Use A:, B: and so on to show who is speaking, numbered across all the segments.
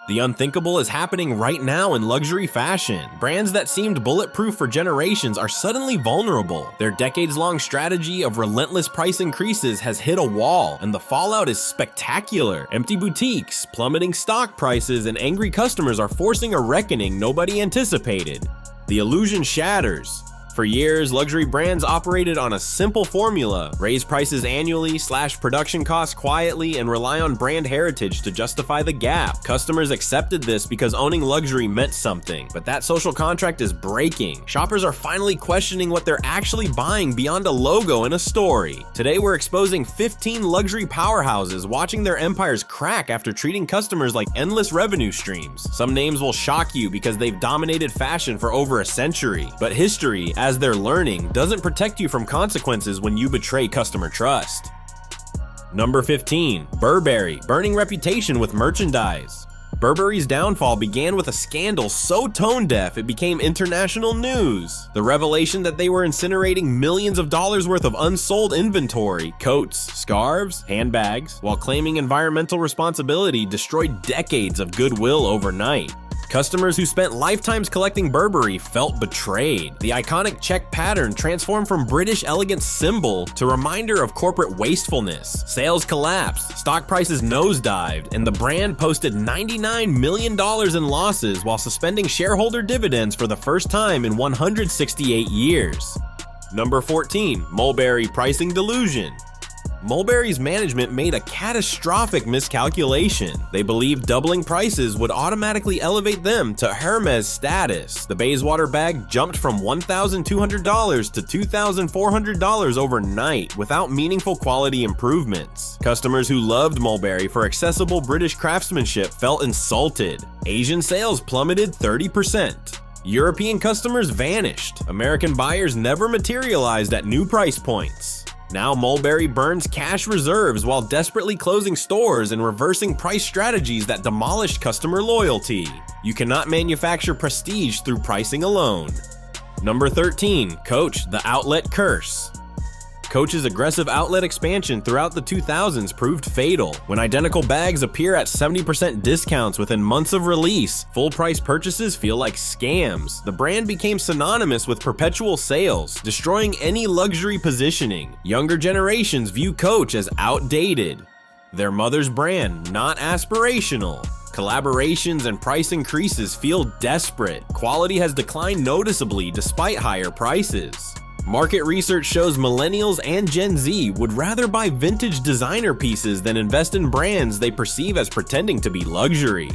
A: The unthinkable is happening right now in luxury fashion. Brands that seemed bulletproof for generations are suddenly vulnerable. Their decades-long strategy of relentless price increases has hit a wall, and the fallout is spectacular. Empty boutiques, plummeting stock prices, and angry customers are forcing a reckoning nobody anticipated. The illusion shatters. For years, luxury brands operated on a simple formula: raise prices annually, slash production costs quietly, and rely on brand heritage to justify the gap. Customers accepted this because owning luxury meant something, but that social contract is breaking. Shoppers are finally questioning what they're actually buying beyond a logo and a story. Today, we're exposing 15 luxury powerhouses watching their empires crack after treating customers like endless revenue streams. Some names will shock you because they've dominated fashion for over a century, but history, as they're learning, doesn't protect you from consequences when you betray customer trust. Number 15. Burberry, burning reputation with merchandise. Burberry's downfall began with a scandal so tone-deaf it became international news. The revelation that they were incinerating millions of dollars worth of unsold inventory, coats, scarves, handbags, while claiming environmental responsibility destroyed decades of goodwill overnight. Customers who spent lifetimes collecting Burberry felt betrayed. The iconic check pattern transformed from British elegance symbol to reminder of corporate wastefulness. Sales collapsed, stock prices nosedived, and the brand posted $99 million in losses while suspending shareholder dividends for the first time in 168 years. Number 14. Mulberry pricing delusion. Mulberry's management made a catastrophic miscalculation. They believed doubling prices would automatically elevate them to Hermes status. The Bayswater bag jumped from $1,200 to $2,400 overnight without meaningful quality improvements. Customers who loved Mulberry for accessible British craftsmanship felt insulted. Asian sales plummeted 30%. European customers vanished. American buyers never materialized at new price points. Now Mulberry burns cash reserves while desperately closing stores and reversing price strategies that demolished customer loyalty. You cannot manufacture prestige through pricing alone. Number 13. Coach, the outlet curse. Coach's aggressive outlet expansion throughout the 2000s proved fatal. When identical bags appear at 70% discounts within months of release, full-price purchases feel like scams. The brand became synonymous with perpetual sales, destroying any luxury positioning. Younger generations view Coach as outdated. Their mother's brand, not aspirational. Collaborations and price increases feel desperate. Quality has declined noticeably despite higher prices. Market research shows millennials and Gen Z would rather buy vintage designer pieces than invest in brands they perceive as pretending to be luxury.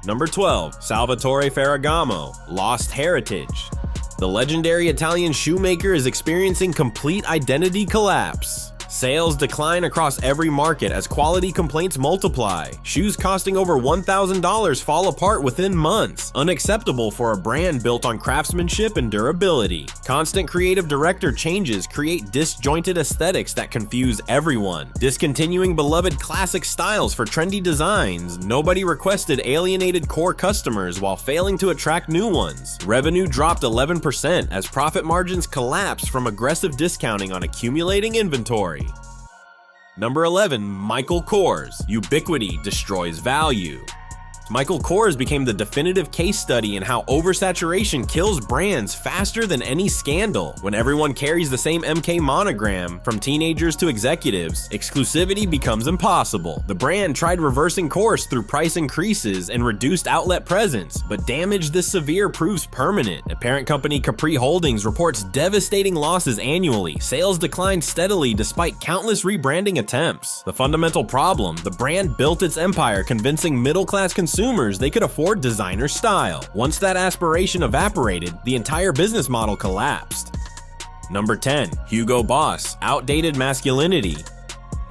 A: Number 12. Salvatore Ferragamo, lost heritage. The legendary Italian shoemaker is experiencing complete identity collapse. Sales decline across every market as quality complaints multiply. Shoes costing over $1,000 fall apart within months, unacceptable for a brand built on craftsmanship and durability. Constant creative director changes create disjointed aesthetics that confuse everyone. Discontinuing beloved classic styles for trendy designs, nobody requested alienated core customers while failing to attract new ones. Revenue dropped 11% as profit margins collapsed from aggressive discounting on accumulating inventory. Number 11. Michael Kors, ubiquity destroys value. Michael Kors became the definitive case study in how oversaturation kills brands faster than any scandal. When everyone carries the same MK monogram, from teenagers to executives, exclusivity becomes impossible. The brand tried reversing course through price increases and reduced outlet presence, but damage this severe proves permanent. A parent company, Capri Holdings, reports devastating losses annually. Sales declined steadily despite countless rebranding attempts. The fundamental problem: the brand built its empire convincing middle-class consumers they could afford designer style. Once that aspiration evaporated, the entire business model collapsed. Number 10. Hugo Boss, outdated masculinity.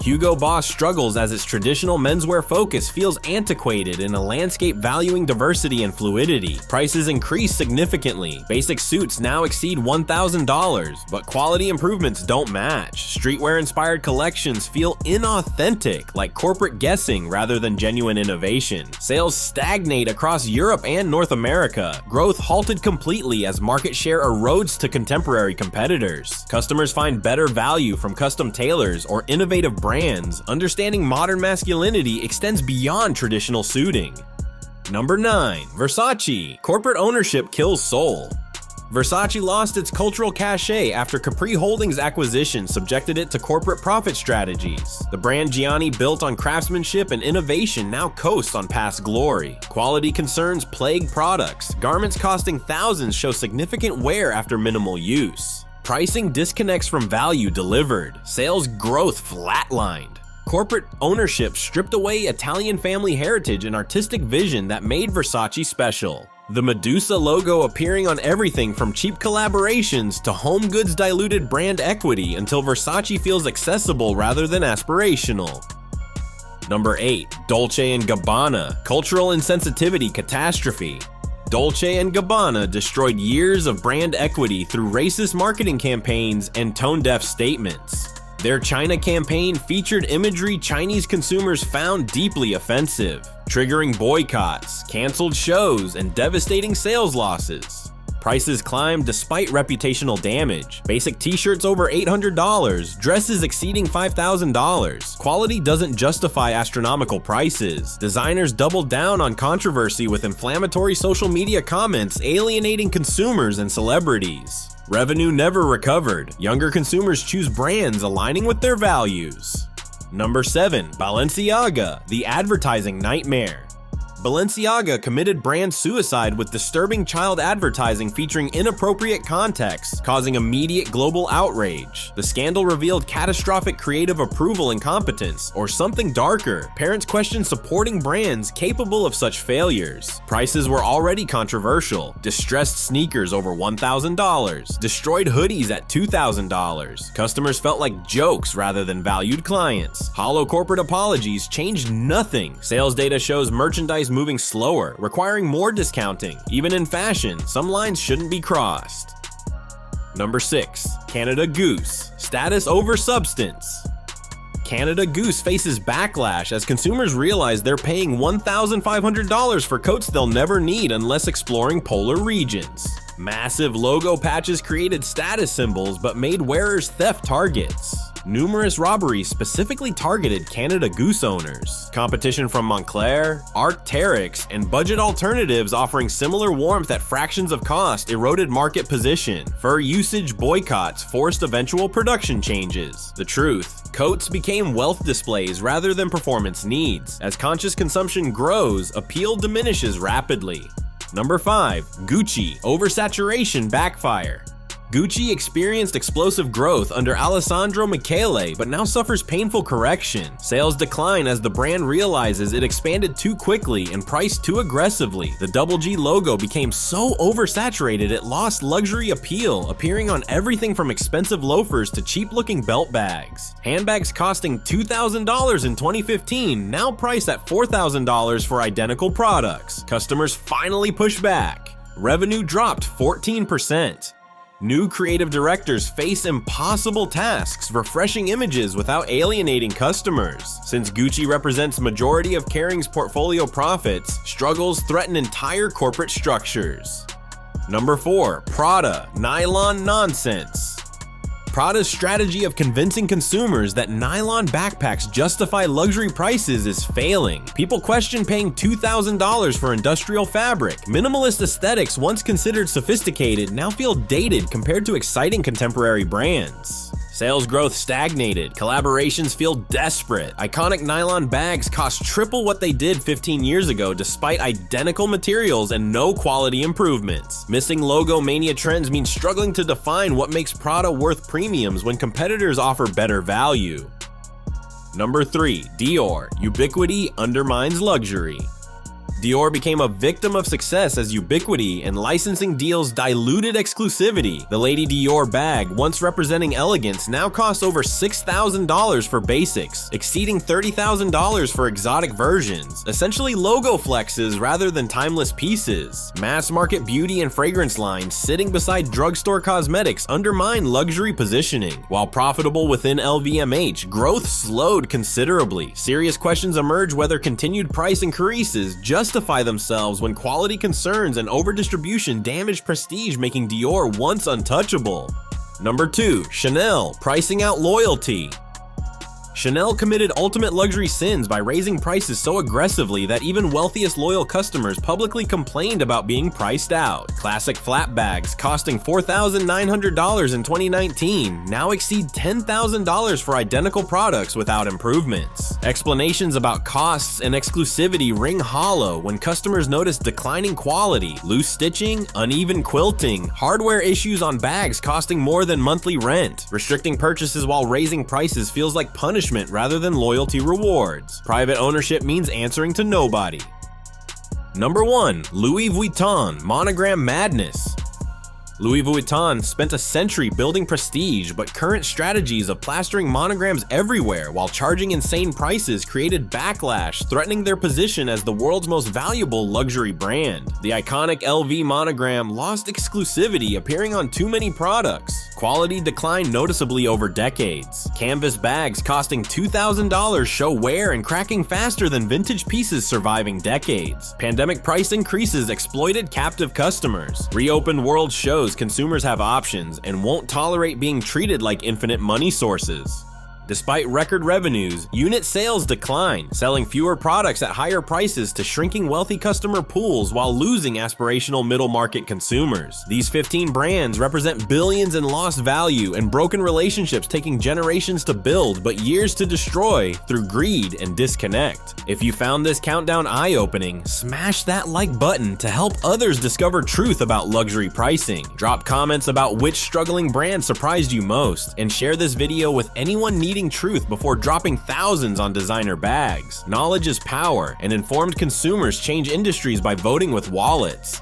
A: Hugo Boss struggles as its traditional menswear focus feels antiquated in a landscape valuing diversity and fluidity. Prices increase significantly. Basic suits now exceed $1,000, but quality improvements don't match. Streetwear-inspired collections feel inauthentic, like corporate guessing rather than genuine innovation. Sales stagnate across Europe and North America. Growth halted completely as market share erodes to contemporary competitors. Customers find better value from custom tailors or innovative brands. Understanding modern masculinity extends beyond traditional suiting. Number 9. Versace. Corporate ownership kills soul. Versace lost its cultural cachet after Capri Holdings' acquisition subjected it to corporate profit strategies. The brand Gianni built on craftsmanship and innovation now coasts on past glory. Quality concerns plague products. Garments costing thousands show significant wear after minimal use. Pricing disconnects from value delivered. Sales growth flatlined. Corporate ownership stripped away Italian family heritage and artistic vision that made Versace special. The Medusa logo appearing on everything from cheap collaborations to home goods diluted brand equity until Versace feels accessible rather than aspirational. Number 8. Dolce & Gabbana. Cultural insensitivity catastrophe. Dolce & Gabbana destroyed years of brand equity through racist marketing campaigns and tone-deaf statements. Their China campaign featured imagery Chinese consumers found deeply offensive, triggering boycotts, canceled shows, and devastating sales losses. Prices climbed despite reputational damage. Basic t-shirts over $800, dresses exceeding $5,000. Quality doesn't justify astronomical prices. Designers doubled down on controversy with inflammatory social media comments alienating consumers and celebrities. Revenue never recovered. Younger consumers choose brands aligning with their values. Number 7. Balenciaga, the advertising nightmare. Balenciaga committed brand suicide with disturbing child advertising featuring inappropriate context, causing immediate global outrage. The scandal revealed catastrophic creative approval incompetence, or something darker. Parents questioned supporting brands capable of such failures. Prices were already controversial. Distressed sneakers over $1,000. Destroyed hoodies at $2,000. Customers felt like jokes rather than valued clients. Hollow corporate apologies changed nothing. Sales data shows merchandise moving slower, requiring more discounting. Even in fashion, some lines shouldn't be crossed. Number 6. Canada Goose. Status over substance. Canada Goose faces backlash as consumers realize they're paying $1,500 for coats they'll never need unless exploring polar regions. Massive logo patches created status symbols but made wearers theft targets. Numerous robberies specifically targeted Canada Goose owners. Competition from Moncler, Arc'teryx, and budget alternatives offering similar warmth at fractions of cost eroded market position. Fur usage boycotts forced eventual production changes. The truth: coats became wealth displays rather than performance needs. As conscious consumption grows, appeal diminishes rapidly. Number 5. Gucci. Oversaturation backfire. Gucci experienced explosive growth under Alessandro Michele, but now suffers painful correction. Sales decline as the brand realizes it expanded too quickly and priced too aggressively. The Double G logo became so oversaturated it lost luxury appeal, appearing on everything from expensive loafers to cheap-looking belt bags. Handbags costing $2,000 in 2015, now priced at $4,000 for identical products. Customers finally push back. Revenue dropped 14%. New creative directors face impossible tasks, refreshing images without alienating customers. Since Gucci represents majority of Kering's portfolio profits, struggles threaten entire corporate structures. Number 4. Prada. Nylon nonsense. Prada's strategy of convincing consumers that nylon backpacks justify luxury prices is failing. People question paying $2,000 for industrial fabric. Minimalist aesthetics, once considered sophisticated, now feel dated compared to exciting contemporary brands. Sales growth stagnated. Collaborations feel desperate. Iconic nylon bags cost triple what they did 15 years ago despite identical materials and no quality improvements. Missing logo mania trends means struggling to define what makes Prada worth premiums when competitors offer better value. Number 3. Dior. Ubiquity undermines luxury. Dior became a victim of success as ubiquity and licensing deals diluted exclusivity. The Lady Dior bag, once representing elegance, now costs over $6,000 for basics, exceeding $30,000 for exotic versions. Essentially logo flexes rather than timeless pieces. Mass market beauty and fragrance lines sitting beside drugstore cosmetics undermine luxury positioning. While profitable within LVMH, growth slowed considerably. Serious questions emerge whether continued price increases justify themselves when quality concerns and overdistribution damage prestige, making Dior once untouchable. Number 2. Chanel. Pricing out loyalty. Chanel committed ultimate luxury sins by raising prices so aggressively that even wealthiest loyal customers publicly complained about being priced out. Classic flat bags costing $4,900 in 2019 now exceed $10,000 for identical products without improvements. Explanations about costs and exclusivity ring hollow when customers notice declining quality, loose stitching, uneven quilting, hardware issues on bags costing more than monthly rent. Restricting purchases while raising prices feels like punishment rather than loyalty rewards. Private ownership means answering to nobody. Number 1. Louis Vuitton Monogram Madness. Louis Vuitton spent a century building prestige, but current strategies of plastering monograms everywhere while charging insane prices created backlash, threatening their position as the world's most valuable luxury brand. The iconic LV monogram lost exclusivity, appearing on too many products. Quality declined noticeably over decades. Canvas bags costing $2,000 show wear and cracking faster than vintage pieces surviving decades. Pandemic price increases exploited captive customers. Reopened world shows consumers have options and won't tolerate being treated like infinite money sources. Despite record revenues, unit sales decline, selling fewer products at higher prices to shrinking wealthy customer pools while losing aspirational middle-market consumers. These 15 brands represent billions in lost value and broken relationships taking generations to build but years to destroy through greed and disconnect. If you found this countdown eye-opening, smash that like button to help others discover truth about luxury pricing. Drop comments about which struggling brand surprised you most, and share this video with anyone needing truth before dropping thousands on designer bags. Knowledge is power, and informed consumers change industries by voting with wallets.